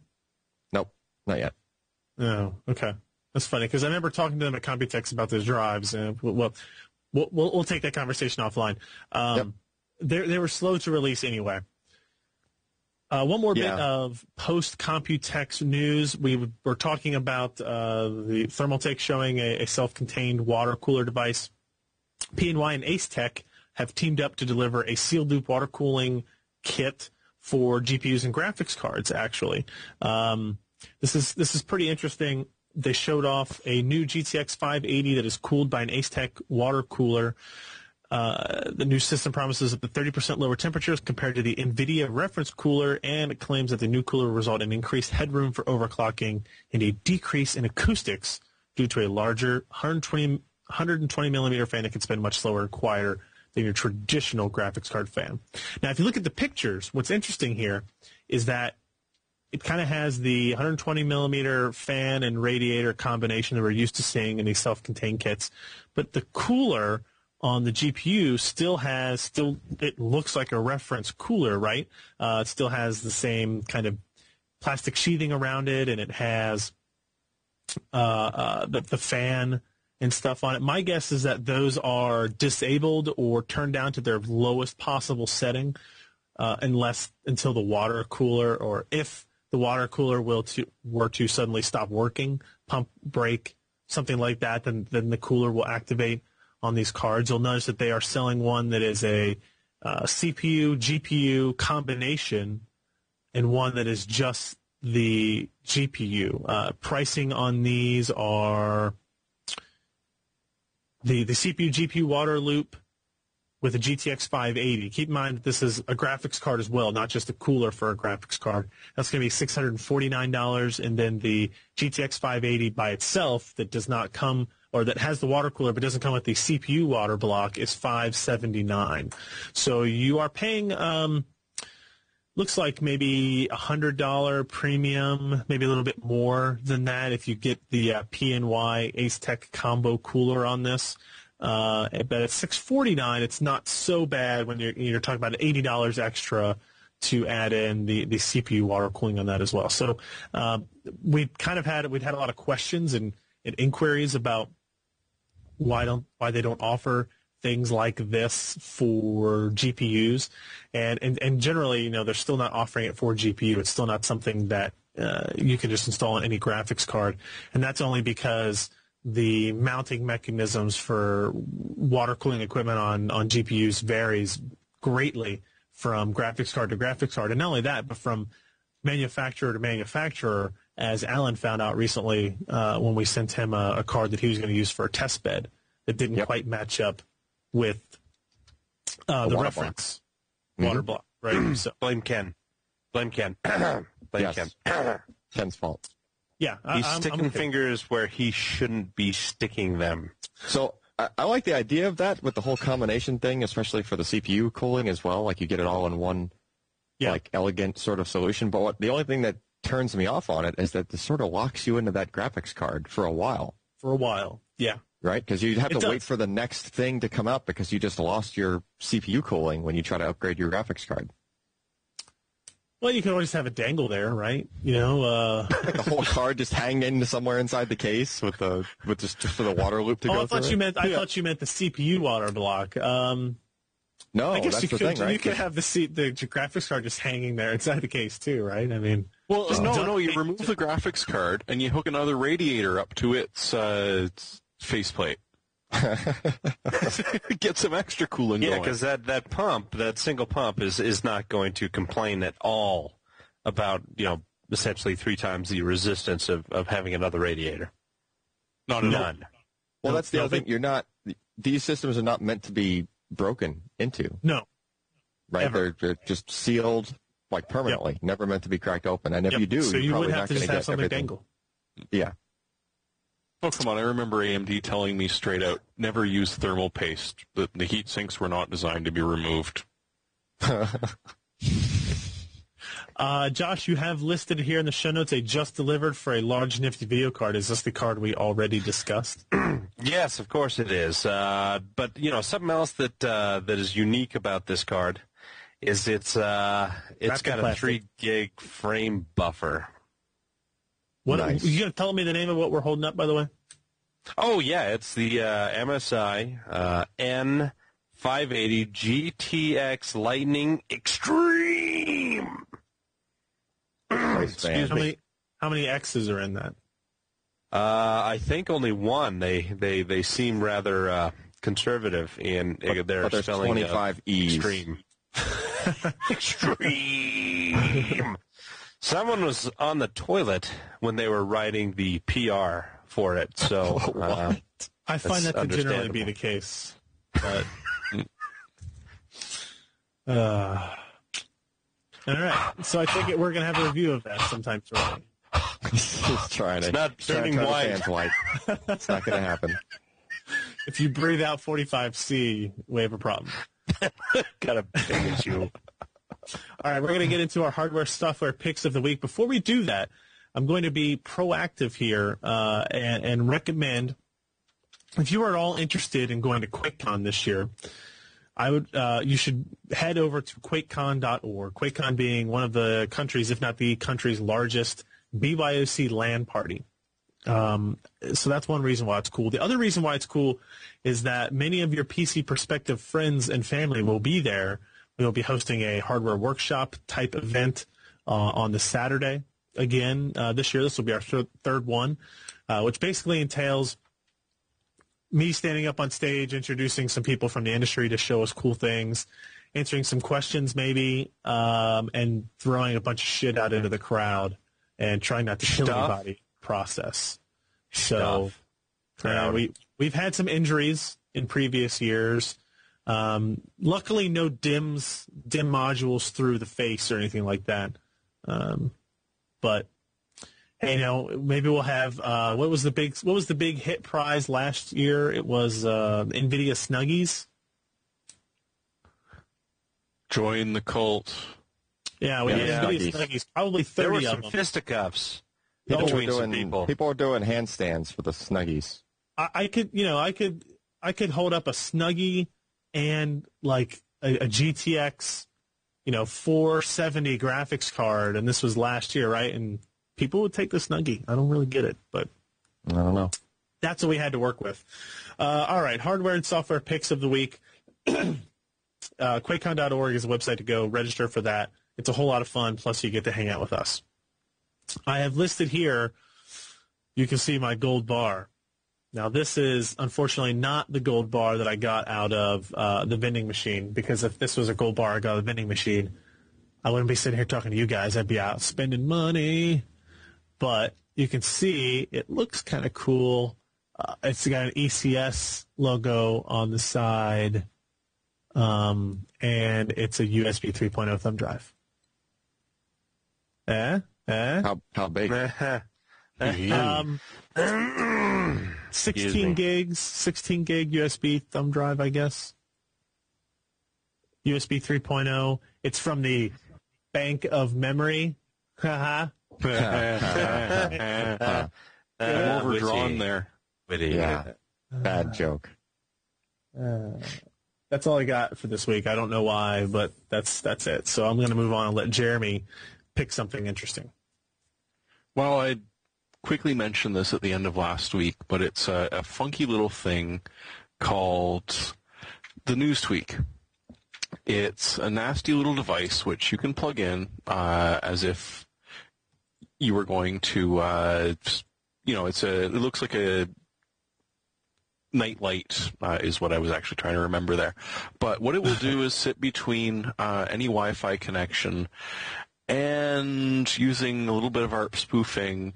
Nope, not yet. Oh, okay. That's funny, because I remember talking to them at Computex about those drives. And we'll take that conversation offline. They were slow to release anyway. One more bit of post-Computex news. We were talking about the Thermaltake showing a self-contained water cooler device. PNY and Antec have teamed up to deliver a sealed-loop water cooling kit for GPUs and graphics cards, actually. This is pretty interesting. They showed off a new GTX 580 that is cooled by an Antec water cooler. The new system promises up to 30% lower temperatures compared to the NVIDIA reference cooler, and it claims that the new cooler will result in increased headroom for overclocking and a decrease in acoustics due to a larger 120 millimeter fan that can spin much slower and quieter than your traditional graphics card fan. Now, if you look at the pictures, what's interesting here is that it kind of has the 120 millimeter fan and radiator combination that we're used to seeing in these self-contained kits, but the cooler on the GPU it looks like a reference cooler, right? It still has the same kind of plastic sheathing around it, and it has the fan and stuff on it. My guess is that those are disabled or turned down to their lowest possible setting, until the water cooler, or if the water cooler were to suddenly stop working, pump, break, something like that, then the cooler will activate on these cards. You'll notice that they are selling one that is a CPU, GPU combination and one that is just the GPU. Pricing on these are the CPU, GPU water loop with a GTX 580. Keep in mind that this is a graphics card as well, not just a cooler for a graphics card. That's going to be $649, and then the GTX 580 by itself that does not come, or that has the water cooler but doesn't come with the CPU water block, is $579. So you are paying, looks like maybe $100 premium, maybe a little bit more than that if you get the PNY Acetec combo cooler on this. But at $649, it's not so bad when you're talking about $80 extra to add in the CPU water cooling on that as well. So we've had a lot of questions and inquiries about why they don't offer things like this for GPUs, and generally, they're still not offering it for GPU. It's still not something that you can just install on any graphics card, and that's only because the mounting mechanisms for water cooling equipment on GPUs varies greatly from graphics card to graphics card. And not only that, but from manufacturer to manufacturer, as Alan found out recently when we sent him a card that he was going to use for a test bed that didn't quite match up with the reference water block. Right? So, Blame Ken. Ken. Ken's fault. Yeah, he's sticking fingers where he shouldn't be sticking them. So I like the idea of that with the whole combination thing, especially for the CPU cooling as well. Like you get it all in one, like elegant sort of solution. But the only thing that turns me off on it is that this sort of locks you into that graphics card for a while. Yeah. Right, because you have to wait for the next thing to come up because you just lost your CPU cooling when you try to upgrade your graphics card. Well, you can always have a dangle there, right? Like the whole card just hanging somewhere inside the case with just for the water loop to go I thought through. I thought you meant the CPU water block. No, I guess that's the thing, right? You could have the graphics card just hanging there inside the case too, right? I mean, well, no. You remove the graphics card and you hook another radiator up to its faceplate. Get some extra cooling going. Yeah, because that single pump is not going to complain at all about, essentially 3 times the resistance of having another radiator. None. Well, that's the other thing. These systems are not meant to be broken into. No. Right? Ever. They're just sealed like permanently, never meant to be cracked open. And if you do, so you're you probably would not have to going just to have get something everything. dangle. Yeah. Oh, come on. I remember AMD telling me straight out, never use thermal paste. The heat sinks were not designed to be removed. Josh, you have listed here in the show notes a just delivered for a large nifty video card. Is this the card we already discussed? Yes, of course it is. But, something else that is unique about this card is it's got a 3 gig frame buffer. What Nice. you gonna tell me the name of what we're holding up, by the way? Oh yeah, it's the MSI N580 GTX Lightning Extreme. Excuse me. How many X's are in that? I think only one. They seem rather conservative in their there's spelling 25 E's. Extreme. Extreme. Someone was on the toilet when they were writing the PR for it, so I find that to generally be the case. But, all right, so I think we're going to have a review of that sometime shortly. Just trying to. It's not turning white. It's not going to happen. If you breathe out 45C, we have a problem. Got a big issue. All right, we're going to get into our hardware software picks of the week. Before we do that, I'm going to be proactive here and recommend, if you are at all interested in going to QuakeCon this year, you should head over to QuakeCon.org. QuakeCon being one of the countries, if not the country's largest BYOC LAN party. So that's one reason why it's cool. The other reason why it's cool is that many of your PC Perspective friends and family will be there. We'll be hosting a hardware workshop type event on the Saturday. Again, this year, this will be our third one, which basically entails me standing up on stage, introducing some people from the industry to show us cool things, answering some questions maybe, and throwing a bunch of shit out into the crowd and trying not to kill anybody. Process. So we've had some injuries in previous years. Luckily, no dim modules through the face or anything like that. But hey, maybe we'll have what was the big hit prize last year? It was NVIDIA Snuggies. Join the cult. Yeah, we had NVIDIA Snuggies. Probably 30 there were of some them. fisticuffs. People were doing handstands for the Snuggies. I could hold up a Snuggie and like a GTX, 470 graphics card, and this was last year, right? And people would take the Snuggie. I don't really get it, but I don't know. That's what we had to work with. All right, hardware and software picks of the week. QuakeCon.org is a website to go register for that. It's a whole lot of fun, plus you get to hang out with us. I have listed here, you can see my gold bar. Now, this is unfortunately not the gold bar that I got out of the vending machine, because if this was a gold bar I got out of the vending machine, I wouldn't be sitting here talking to you guys. I'd be out spending money. But you can see it looks kind of cool. It's got an ECS logo on the side, and it's a USB 3.0 thumb drive. How big? 16 gig USB thumb drive, I guess. USB 3.0. It's from the bank of memory. I'm overdrawn there. Yeah. Bad joke. That's all I got for this week. I don't know why, but that's it. So I'm going to move on and let Jeremy pick something interesting. Well, I quickly mentioned this at the end of last week, but it's a funky little thing called the News Tweak. It's a nasty little device which you can plug in as if you were going to, it looks like a nightlight is what I was actually trying to remember there. But what it will do is sit between any Wi-Fi connection, and using a little bit of ARP spoofing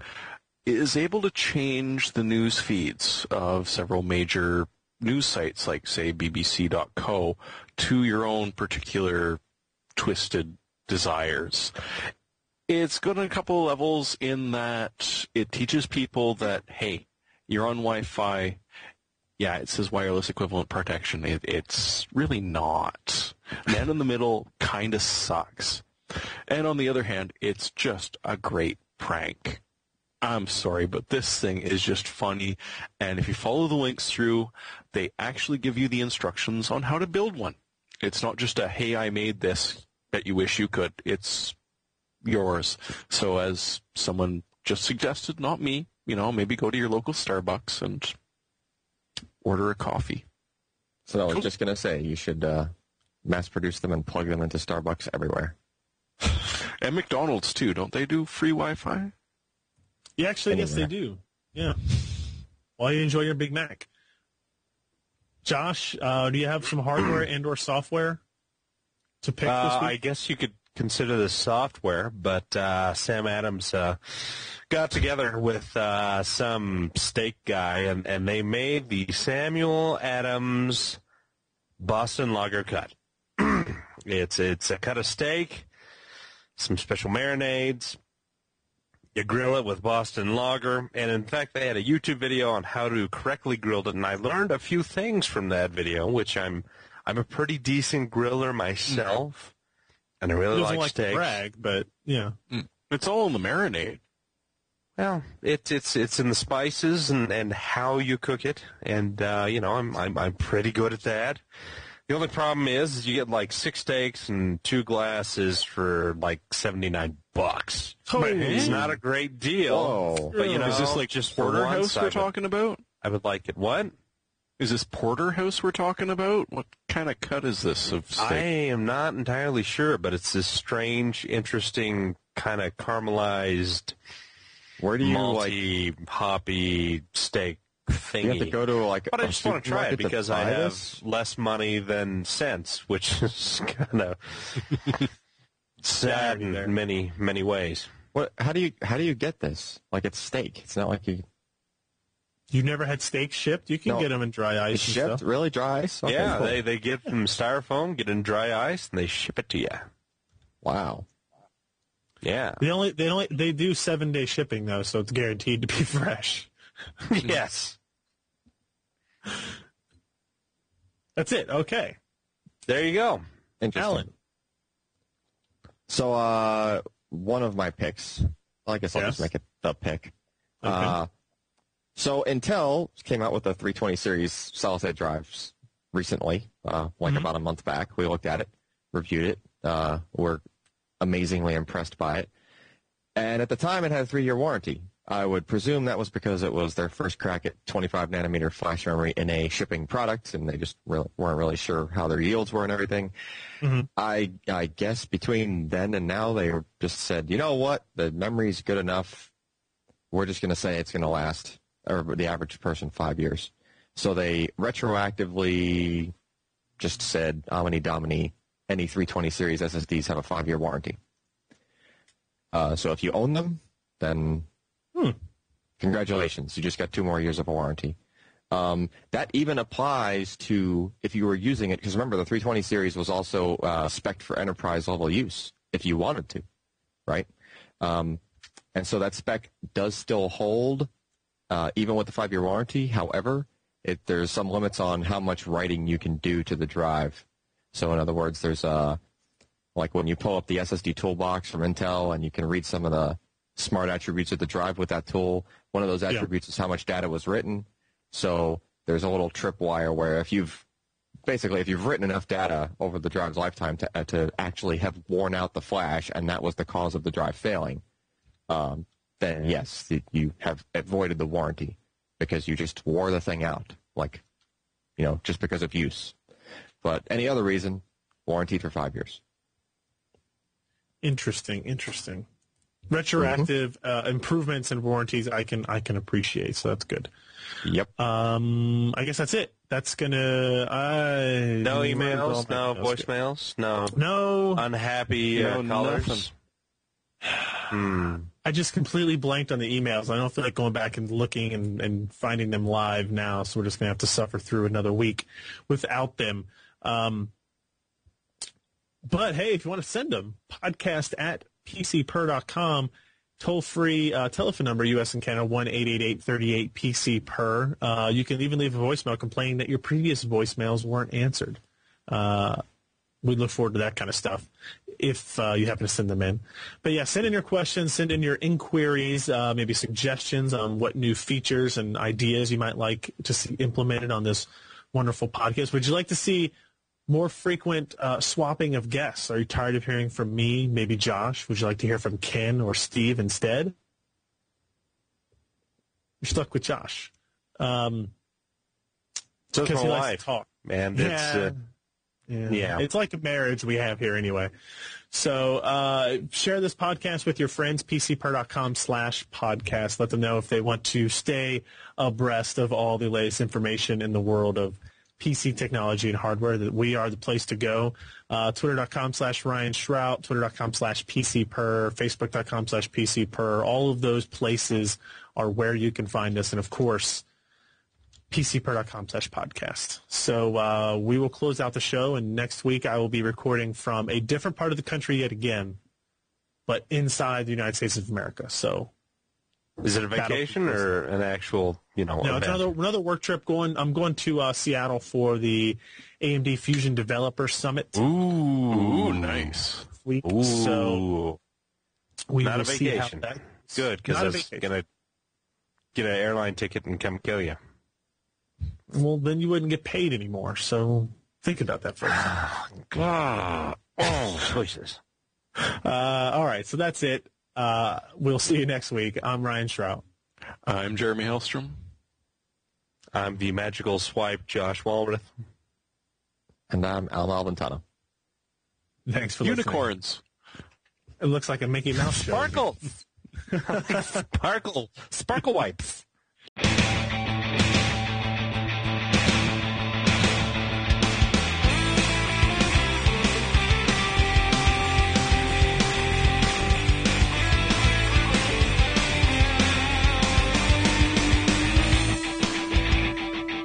is able to change the news feeds of several major news sites like, say, bbc.co to your own particular twisted desires. It's good on a couple of levels in that it teaches people that, hey, you're on Wi-Fi. Yeah, it says wireless equivalent protection. It's really not. Man in the middle kind of sucks. And on the other hand, it's just a great prank. I'm sorry, but this thing is just funny. And if you follow the links through, they actually give you the instructions on how to build one. It's not just a, hey, I made this, bet you wish you could. It's yours. So as someone just suggested, not me, maybe go to your local Starbucks and order a coffee. So I was just going to say, you should mass produce them and plug them into Starbucks everywhere. And McDonald's, too. Don't they do free Wi-Fi? Yeah, actually, yes, they do. Yeah. While you enjoy your Big Mac. Josh, do you have some hardware and or software to pick this week? I guess you could consider this software, but Sam Adams got together with some steak guy, and they made the Samuel Adams Boston Lager cut. It's a cut of steak, some special marinades. You grill it with Boston Lager, and in fact, they had a YouTube video on how to correctly grill it, and I learned a few things from that video, which I'm a pretty decent griller myself, and I really like steaks. To brag, but yeah, it's all in the marinade. Well, it's in the spices and how you cook it, and I'm pretty good at that. The only problem is you get like 6 steaks and 2 glasses for like $79. It's not a great deal. Whoa. But is this like just porterhouse we're talking about? I would like it. What? Is this porterhouse we're talking about? What kind of cut is this of steak? I am not entirely sure, but it's this strange, interesting kind of caramelized, Where do you malty, hoppy steak thingy. You have to go to But I just want to try it because I have less money than sense, which is kind of sad in many, many ways. What? How do you get this? Like, it's steak. It's not like you. You never had steak shipped? You can get them in dry ice. Shipped? And stuff. Really? Dry ice? Okay, yeah, cool. they get them styrofoam, get in dry ice, and they ship it to you. Wow. Yeah. They do 7-day shipping though, so it's guaranteed to be fresh. Yes. That's it. Okay. There you go. Interesting. Alan. So, one of my picks, I guess I'll just make it the pick. Okay. So Intel came out with the 320 series solid-state drives recently, about a month back. We looked at it, reviewed it. We're amazingly impressed by it. And at the time, it had a 3-year warranty. I would presume that was because it was their first crack at 25-nanometer flash memory in a shipping product, and they just weren't really sure how their yields were and everything. Mm-hmm. I guess between then and now, they just said, you know what, the memory's good enough. We're just going to say it's going to last, or the average person, 5 years. So they retroactively just said, Omni Domini, any 320 series SSDs have a 5-year warranty. So if you own them, then congratulations. You just got 2 more years of a warranty. That even applies to if you were using it, because remember, the 320 series was also spec'd for enterprise-level use if you wanted to, right? And so that spec does still hold, even with the 5-year warranty. However, there's some limits on how much writing you can do to the drive. So in other words, there's like when you pull up the SSD toolbox from Intel and you can read some of the smart attributes of the drive with that tool, one of those attributes is how much data was written. So there's a little tripwire where if you've written enough data over the drive's lifetime to actually have worn out the flash, and that was the cause of the drive failing, then yes, you have avoided the warranty because you just wore the thing out, just because of use. But any other reason, warranty for 5 years. Interesting. Retroactive improvements and warranties I can appreciate, so that's good. Yep. I guess that's it. That's gonna no emails, no voicemails, no unhappy callers. I just completely blanked on the emails. I don't feel like going back and looking and finding them live now, so we're just gonna have to suffer through another week without them. But hey, if you want to send them, podcast@pcper.com, toll-free telephone number, U.S. and Canada, 1-888-38-PC-PER. You can even leave a voicemail complaining that your previous voicemails weren't answered. We look forward to that kind of stuff if you happen to send them in. But yeah, send in your questions, send in your inquiries, maybe suggestions on what new features and ideas you might like to see implemented on this wonderful podcast. Would you like to see more frequent swapping of guests? Are you tired of hearing from me, maybe Josh? Would you like to hear from Ken or Steve instead? You're stuck with Josh. So is my wife. Talk. Man, yeah. It's like a marriage we have here anyway. So share this podcast with your friends, pcper.com/podcast. Let them know if they want to stay abreast of all the latest information in the world of PC technology and hardware, that we are the place to go. Twitter.com/Ryan Shrout, Twitter.com/PCPer, Facebook.com/PCPer. All of those places are where you can find us. And, of course, PCPer.com/podcast. So we will close out the show, and next week I will be recording from a different part of the country yet again, but inside the United States of America. So is it a vacation or an actual, No, event? it's another work trip. I'm going to Seattle for the AMD Fusion Developer Summit. Ooh, nice. Week. Ooh. So we not will a vacation. See how Good, because I was going to get an airline ticket and come kill you. Well, then you wouldn't get paid anymore. So think about that first. God. Oh, choices. All right, so that's it. We'll see you next week. I'm Ryan Shrout. I'm Jeremy Hellstrom. I'm the magical swipe, Josh Walrath. And I'm Al Malventano. Thanks for Unicorns. Listening. It looks like a Mickey Mouse show. Sparkle. Sparkle wipes.